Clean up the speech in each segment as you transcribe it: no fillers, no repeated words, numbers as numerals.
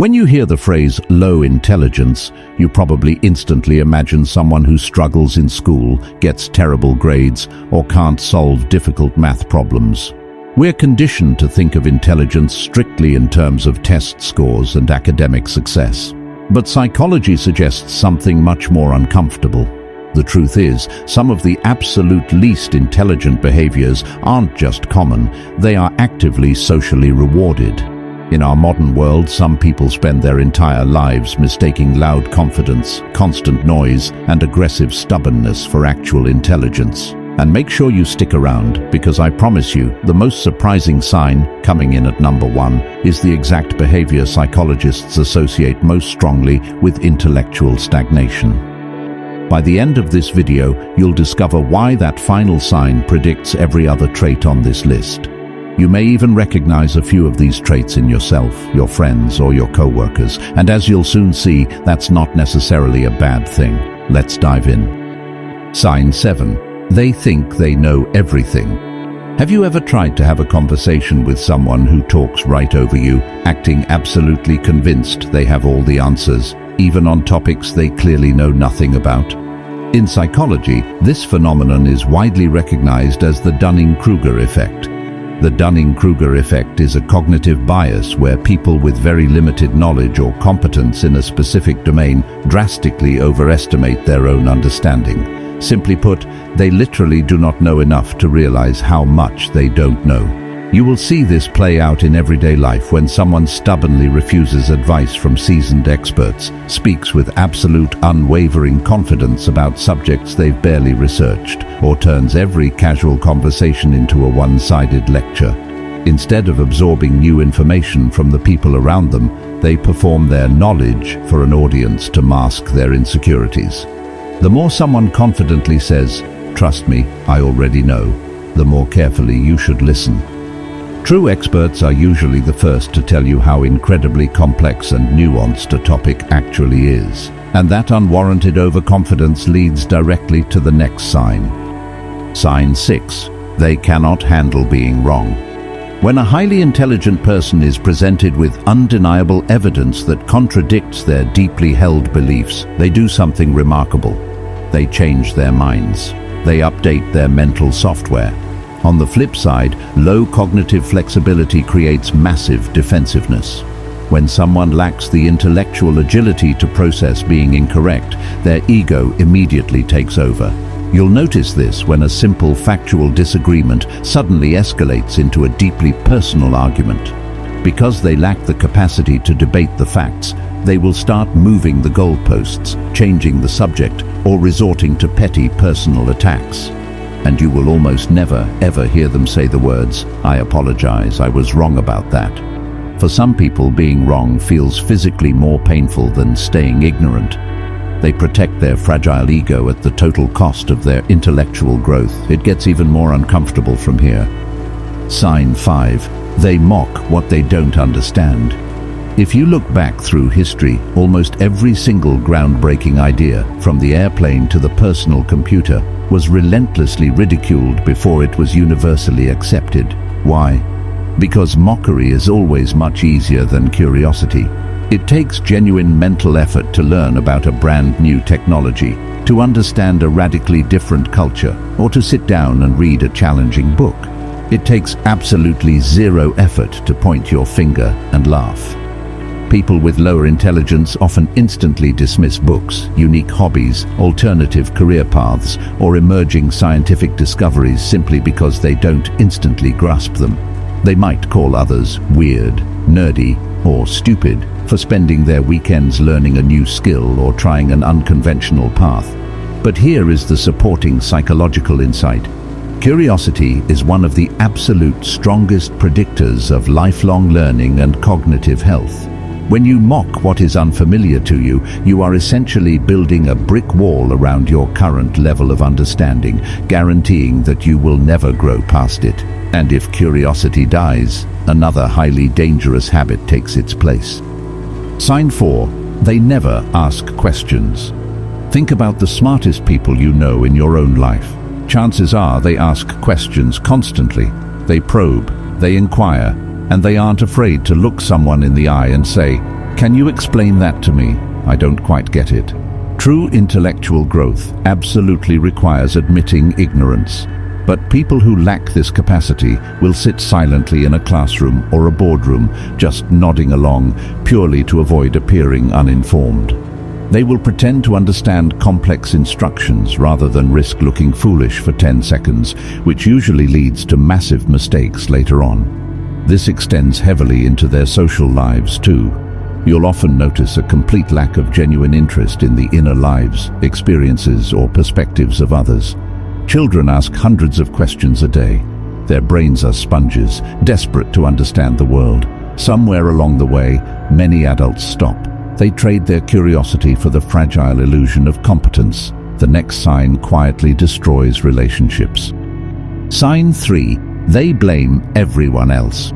When you hear the phrase low intelligence, you probably instantly imagine someone who struggles in school, gets terrible grades, or can't solve difficult math problems. We're conditioned to think of intelligence strictly in terms of test scores and academic success. But psychology suggests something much more uncomfortable. The truth is, some of the absolute least intelligent behaviors aren't just common, they are actively socially rewarded. In our modern world, some people spend their entire lives mistaking loud confidence, constant noise, and aggressive stubbornness for actual intelligence. And make sure you stick around, because I promise you, the most surprising sign, coming in at number 1, is the exact behavior psychologists associate most strongly with intellectual stagnation. By the end of this video, you'll discover why that final sign predicts every other trait on this list. You may even recognize a few of these traits in yourself, your friends, or your co-workers, and as you'll soon see, that's not necessarily a bad thing. Let's dive in. Sign 7. They think they know everything. Have you ever tried to have a conversation with someone who talks right over you, acting absolutely convinced they have all the answers, even on topics they clearly know nothing about? In psychology, this phenomenon is widely recognized as the Dunning-Kruger Effect. The Dunning-Kruger Effect is a cognitive bias where people with very limited knowledge or competence in a specific domain drastically overestimate their own understanding. Simply put, they literally do not know enough to realize how much they don't know. You will see this play out in everyday life when someone stubbornly refuses advice from seasoned experts, speaks with absolute unwavering confidence about subjects they've barely researched, or turns every casual conversation into a one-sided lecture. Instead of absorbing new information from the people around them, they perform their knowledge for an audience to mask their insecurities. The more someone confidently says, "Trust me, I already know," the more carefully you should listen. True experts are usually the first to tell you how incredibly complex and nuanced a topic actually is. And that unwarranted overconfidence leads directly to the next sign. Sign 6. They cannot handle being wrong. When a highly intelligent person is presented with undeniable evidence that contradicts their deeply held beliefs, they do something remarkable. They change their minds. They update their mental software. On the flip side, low cognitive flexibility creates massive defensiveness. When someone lacks the intellectual agility to process being incorrect, their ego immediately takes over. You'll notice this when a simple factual disagreement suddenly escalates into a deeply personal argument. Because they lack the capacity to debate the facts, they will start moving the goalposts, changing the subject, or resorting to petty personal attacks. And you will almost never, ever hear them say the words, "I apologize, I was wrong about that." For some people, being wrong feels physically more painful than staying ignorant. They protect their fragile ego at the total cost of their intellectual growth. It gets even more uncomfortable from here. Sign 5. They mock what they don't understand. If you look back through history, almost every single groundbreaking idea, from the airplane to the personal computer, was relentlessly ridiculed before it was universally accepted. Why? Because mockery is always much easier than curiosity. It takes genuine mental effort to learn about a brand new technology, to understand a radically different culture, or to sit down and read a challenging book. It takes absolutely zero effort to point your finger and laugh. People with lower intelligence often instantly dismiss books, unique hobbies, alternative career paths, or emerging scientific discoveries simply because they don't instantly grasp them. They might call others weird, nerdy, or stupid for spending their weekends learning a new skill or trying an unconventional path. But here is the supporting psychological insight. Curiosity is one of the absolute strongest predictors of lifelong learning and cognitive health. When you mock what is unfamiliar to you, you are essentially building a brick wall around your current level of understanding, guaranteeing that you will never grow past it. And if curiosity dies, another highly dangerous habit takes its place. Sign 4. They never ask questions. Think about the smartest people you know in your own life. Chances are they ask questions constantly. They probe, they inquire, and they aren't afraid to look someone in the eye and say, Can you explain that to me? I don't quite get it. True intellectual growth absolutely requires admitting ignorance. But people who lack this capacity will sit silently in a classroom or a boardroom, just nodding along, purely to avoid appearing uninformed. They will pretend to understand complex instructions rather than risk looking foolish for 10 seconds, which usually leads to massive mistakes later on. This extends heavily into their social lives too. You'll often notice a complete lack of genuine interest in the inner lives, experiences, or perspectives of others. Children ask hundreds of questions a day. Their brains are sponges, desperate to understand the world. Somewhere along the way, many adults stop. They trade their curiosity for the fragile illusion of competence. The next sign quietly destroys relationships. Sign 3. They blame everyone else.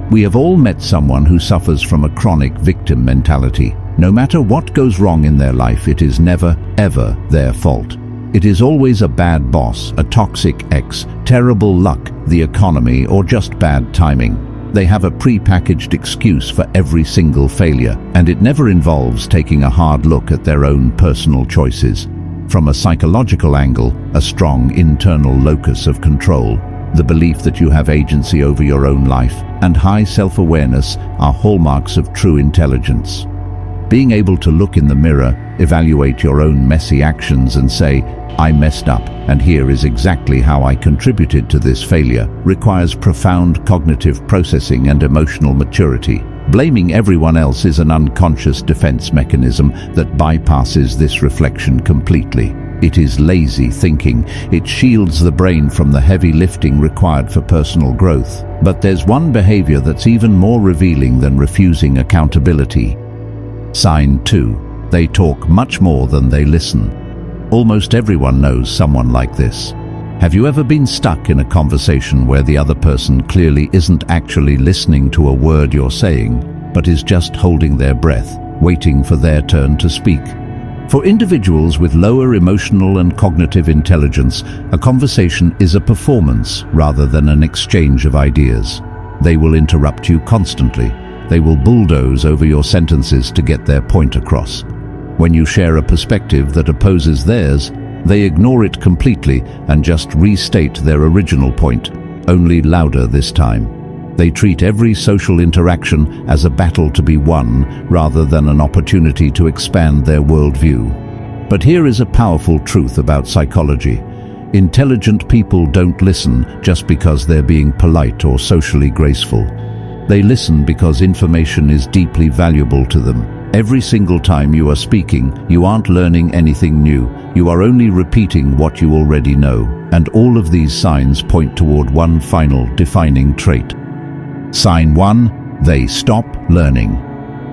We have all met someone who suffers from a chronic victim mentality. No matter what goes wrong in their life, it is never, ever their fault. It is always a bad boss, a toxic ex, terrible luck, the economy, or just bad timing. They have a pre-packaged excuse for every single failure, and it never involves taking a hard look at their own personal choices. From a psychological angle, a strong internal locus of control, the belief that you have agency over your own life, and high self-awareness are hallmarks of true intelligence. Being able to look in the mirror, evaluate your own messy actions and say, I messed up, and here is exactly how I contributed to this failure, requires profound cognitive processing and emotional maturity. Blaming everyone else is an unconscious defense mechanism that bypasses this reflection completely. It is lazy thinking. It shields the brain from the heavy lifting required for personal growth. But there's one behavior that's even more revealing than refusing accountability. Sign 2. They talk much more than they listen. Almost everyone knows someone like this. Have you ever been stuck in a conversation where the other person clearly isn't actually listening to a word you're saying, but is just holding their breath, waiting for their turn to speak? For individuals with lower emotional and cognitive intelligence, a conversation is a performance rather than an exchange of ideas. They will interrupt you constantly. They will bulldoze over your sentences to get their point across. When you share a perspective that opposes theirs, they ignore it completely and just restate their original point, only louder this time. They treat every social interaction as a battle to be won rather than an opportunity to expand their worldview. But here is a powerful truth about psychology. Intelligent people don't listen just because they're being polite or socially graceful. They listen because information is deeply valuable to them. Every single time you are speaking, you aren't learning anything new. You are only repeating what you already know. And all of these signs point toward one final defining trait. Sign 1. They stop learning.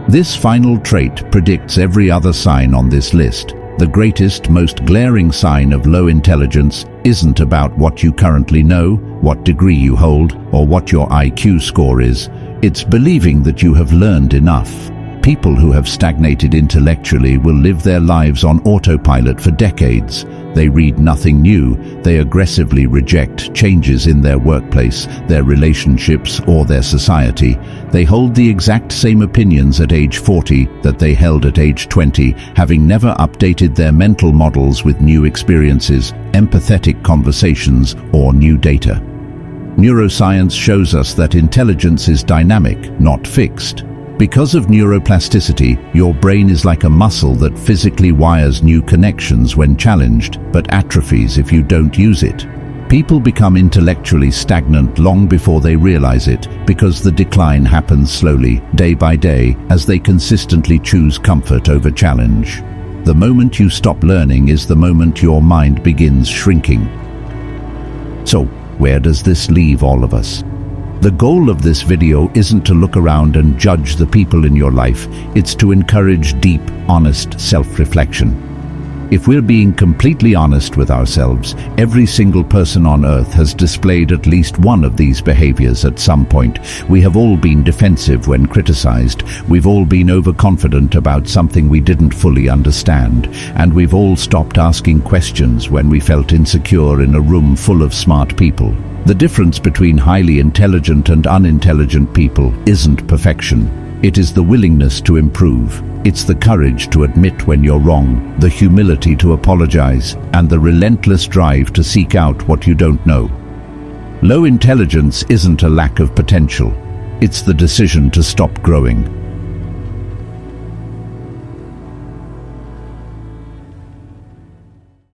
This final trait predicts every other sign on this list. The greatest, most glaring sign of low intelligence isn't about what you currently know, what degree you hold, or what your IQ score is. It's believing that you have learned enough. People who have stagnated intellectually will live their lives on autopilot for decades. They read nothing new. They aggressively reject changes in their workplace, their relationships, or their society. They hold the exact same opinions at age 40 that they held at age 20, having never updated their mental models with new experiences, empathetic conversations, or new data. Neuroscience shows us that intelligence is dynamic, not fixed. Because of neuroplasticity, your brain is like a muscle that physically wires new connections when challenged, but atrophies if you don't use it. People become intellectually stagnant long before they realize it, because the decline happens slowly, day by day, as they consistently choose comfort over challenge. The moment you stop learning is the moment your mind begins shrinking. So, where does this leave all of us? The goal of this video isn't to look around and judge the people in your life. It's to encourage deep, honest self-reflection. If we're being completely honest with ourselves, every single person on earth has displayed at least one of these behaviors at some point. We have all been defensive when criticized. We've all been overconfident about something we didn't fully understand. And we've all stopped asking questions when we felt insecure in a room full of smart people. The difference between highly intelligent and unintelligent people isn't perfection. It is the willingness to improve. It's the courage to admit when you're wrong, the humility to apologize, and the relentless drive to seek out what you don't know. Low intelligence isn't a lack of potential. It's the decision to stop growing.